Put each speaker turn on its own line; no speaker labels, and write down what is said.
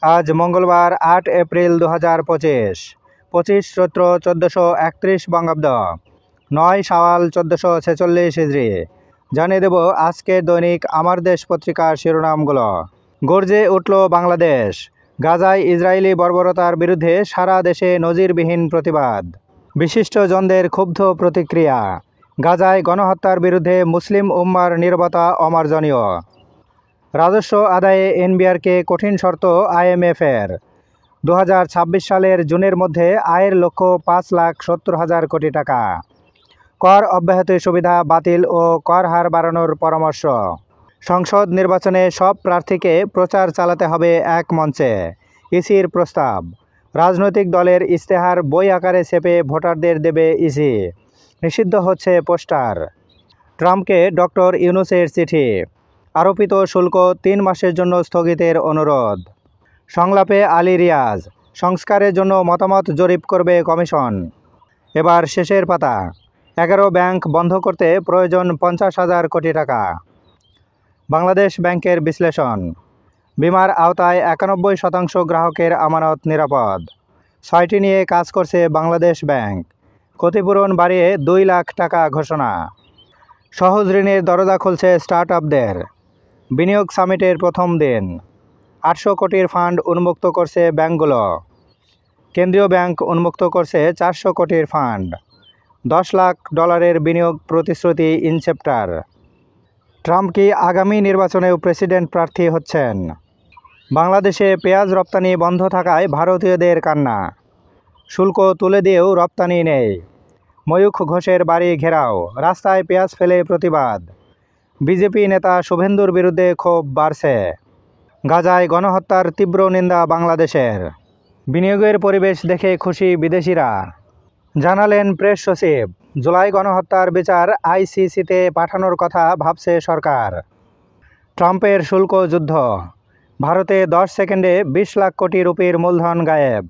আজ মঙ্গলবার ৮ এপ্রিল ২০২৫, ২৫ চৈত্র ১৪৩১ বঙ্গাব্দ, ৯ শাওয়াল ১৪৪৬ হিজরি। জানিয়ে দেব আজকের দৈনিক আমার দেশ পত্রিকার শিরোনামগুলো। গর্জে উঠল বাংলাদেশ, গাজায় ইসরায়েলি বর্বরতার বিরুদ্ধে সারা দেশে নজিরবিহীন প্রতিবাদ। বিশিষ্টজনদের ক্ষুব্ধ প্রতিক্রিয়া। গাজায় গণহত্যার বিরুদ্ধে মুসলিম উম্মার নীরবতা অমার্জনীয়। রাজস্ব আদায়ে এনবিআরকে কঠিন শর্ত আইএমএফের। ২০২৬ সালের জুনের মধ্যে আয়ের লক্ষ্য ৫,৭০,০০০ কোটি টাকা। কর অব্যাহতি সুবিধা বাতিল ও কর হার বাড়ানোর পরামর্শ। সংসদ নির্বাচনে সব প্রার্থীকে প্রচার চালাতে হবে এক মঞ্চে, ইসির প্রস্তাব। রাজনৈতিক দলের ইশতেহার বই আকারে ছেপে ভোটারদের দেবে ইসি। নিষিদ্ধ হচ্ছে পোস্টার। ট্রাম্পকে ডক্টর ইউনূসের চিঠি। আরোপিত শুল্ক ৩ মাসের জন্য স্থগিতের অনুরোধ। সংলাপে আলী রিয়াজ। সংস্কারের জন্য মতামত জরিপ করবে কমিশন। এবার শেষের পাতা। ১১ ব্যাংক বন্ধ করতে প্রয়োজন ৫০,০০০ কোটি টাকা। বাংলাদেশ ব্যাংকের বিশ্লেষণ। বিমার আওতায় ৯১% গ্রাহকের আমানত নিরাপদ। ৬টি নিয়ে কাজ করছে বাংলাদেশ ব্যাংক। ক্ষতিপূরণ বাড়িয়ে ২ লাখ টাকা ঘোষণা। সহজ ঋণের দরজা খুলছে স্টার্টআপদের। বিনিয়োগ সামিটের প্রথম দিন। ৮০০ কোটির ফান্ড উন্মুক্ত করছে ব্যাংকগুলো। কেন্দ্রীয় ব্যাংক উন্মুক্ত করছে ৪০০ কোটির ফান্ড। $১০ লাখ বিনিয়োগ প্রতিশ্রুতি ইনসেপ্টার। ট্রাম্প কি আগামী নির্বাচনেও প্রেসিডেন্ট প্রার্থী হচ্ছেন? বাংলাদেশে পেঁয়াজ রপ্তানি বন্ধ থাকায় ভারতীয়দের কান্না। শুল্ক তুলে দিয়েও রপ্তানি নেই। ময়ূখ ঘোষের বাড়ি ঘেরাও, রাস্তায় পেঁয়াজ ফেলে প্রতিবাদ। বিজেপি নেতা শুভেন্দুর বিরুদ্ধে ক্ষোভ বাড়ছে। গাজায় গণহত্যার তীব্র নিন্দা বাংলাদেশের। বিনিয়োগের পরিবেশ দেখে খুশি বিদেশিরা। জানালেন প্রেস সচিব, জুলাই গণহত্যার বিচার আইসিসিতে পাঠানোর কথা ভাবছে সরকার। ট্রাম্পের শুল্ক যুদ্ধ। ভারতে 10 সেকেন্ডে ২০ লাখ কোটি রুপির মূলধন গায়েব।